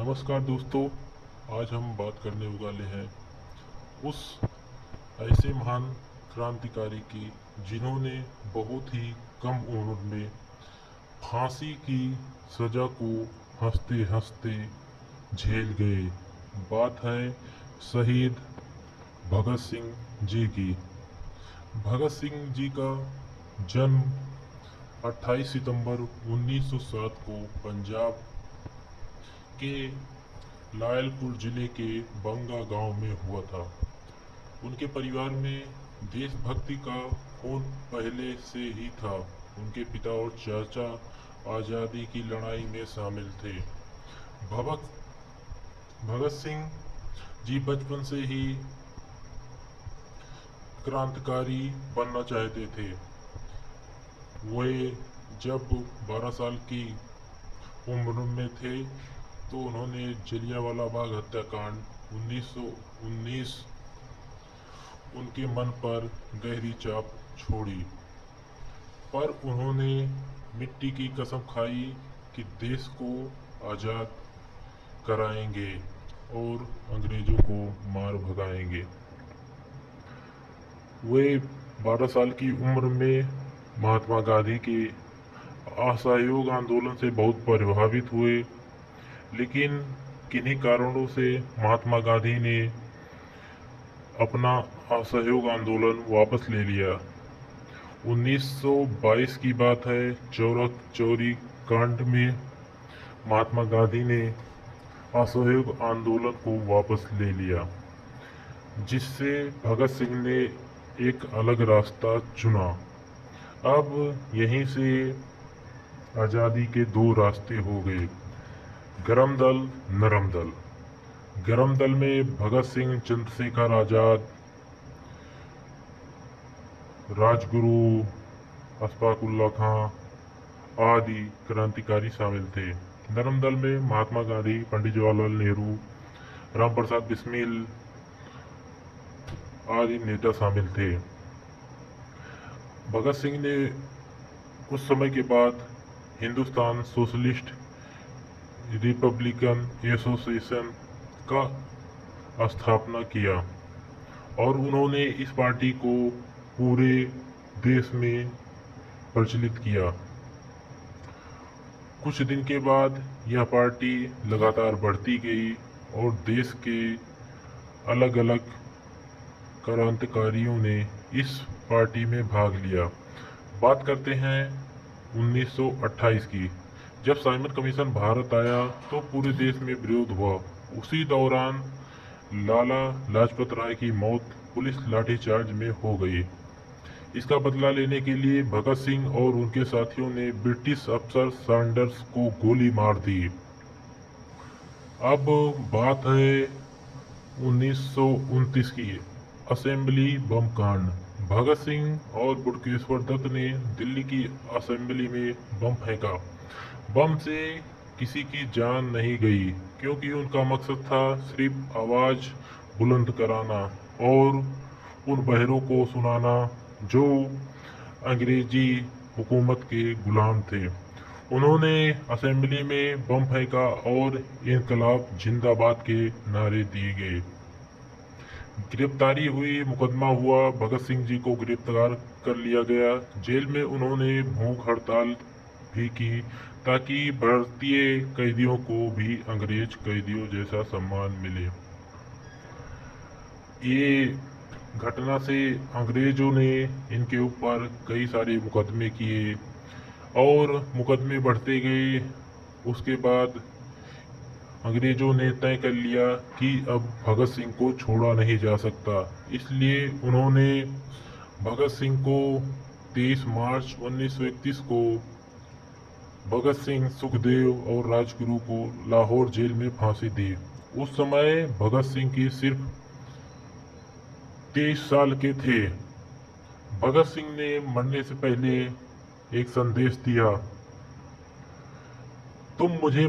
नमस्कार दोस्तों। आज हम बात करने वाले हैं उस ऐसे महान क्रांतिकारी की जिन्होंने बहुत ही कम उम्र में फांसी की सजा को हंसते हंसते झेल गए। बात है शहीद भगत सिंह जी की। भगत सिंह जी का जन्म 28 सितंबर 1907 को पंजाब के लायलपुर जिले के बंगा गांव में हुआ था। उनके परिवार में देशभक्ति का खून पहले से ही था। उनके पिता और चाचा आज़ादी की लड़ाई में शामिल थे। भगत भगत सिंह जी बचपन से ही क्रांतिकारी बनना चाहते थे। वे जब 12 साल की उम्र में थे तो उन्होंने जलियांवाला बाग हत्याकांड 1919 उनके मन पर गहरी छाप छोड़ी, पर उन्होंने मिट्टी की कसम खाई कि देश को आज़ाद कराएंगे और अंग्रेजों को मार भगाएंगे। वे 12 साल की उम्र में महात्मा गांधी के असहयोग आंदोलन से बहुत प्रभावित हुए, लेकिन किन्हीं कारणों से महात्मा गांधी ने अपना असहयोग आंदोलन वापस ले लिया। 1922 की बात है। चौरा चौरी कांड में महात्मा गांधी ने असहयोग आंदोलन को वापस ले लिया, जिससे भगत सिंह ने एक अलग रास्ता चुना। अब यहीं से आज़ादी के दो रास्ते हो गए, गरम दल नरम दल। गरम दल में भगत सिंह, चंद्रशेखर आजाद, राजगुरु, अशफाक उल्लाह खां आदि क्रांतिकारी शामिल थे। नरम दल में महात्मा गांधी, पंडित जवाहरलाल नेहरू, रामप्रसाद बिस्मिल आदि नेता शामिल थे। भगत सिंह ने कुछ समय के बाद हिंदुस्तान सोशलिस्ट रिपब्लिकन एसोसिएशन का स्थापना किया और उन्होंने इस पार्टी को पूरे देश में प्रचलित किया। कुछ दिन के बाद यह पार्टी लगातार बढ़ती गई और देश के अलग अलग क्रांतिकारियों ने इस पार्टी में भाग लिया। बात करते हैं 1928 की। जब साइमन कमीशन भारत आया तो पूरे देश में विरोध हुआ। उसी दौरान लाला लाजपत राय की मौत पुलिस लाठीचार्ज में हो गई। इसका बदला लेने के लिए भगत सिंह और उनके साथियों ने ब्रिटिश अफसर सैंडर्स को गोली मार दी। अब बात है 1929 की। असेंबली बम कांड। भगत सिंह और बटुकेश्वर दत्त ने दिल्ली की असेंबली में बम फेंका। बम से किसी की जान नहीं गई, क्योंकि उनका मकसद था सिर्फ आवाज बुलंद कराना और उन बहरों को सुनाना जो अंग्रेजी हुकूमत के गुलाम थे। उन्होंने असेंबली में बम फेंका और इनकलाब जिंदाबाद के नारे दिए गए। गिरफ्तारी हुई, मुकदमा हुआ, भगत सिंह जी को गिरफ्तार कर लिया गया। जेल में उन्होंने भूख हड़ताल भी की ताकि भारतीय कैदियों को भी अंग्रेज कैदियों जैसा सम्मान मिले। ये घटना से अंग्रेजों ने इनके ऊपर कई सारे मुकदमे किए और मुकदमे बढ़ते गए। उसके बाद अंग्रेजों ने तय कर लिया कि अब भगत सिंह को छोड़ा नहीं जा सकता, इसलिए उन्होंने भगत सिंह को 23 मार्च 1931 को भगत सिंह, सुखदेव और राजगुरु को लाहौर जेल में फांसी दी। उस समय भगत सिंह की सिर्फ 23 साल के थे। भगत सिंह ने मरने से पहले एक संदेश दिया, तुम मुझे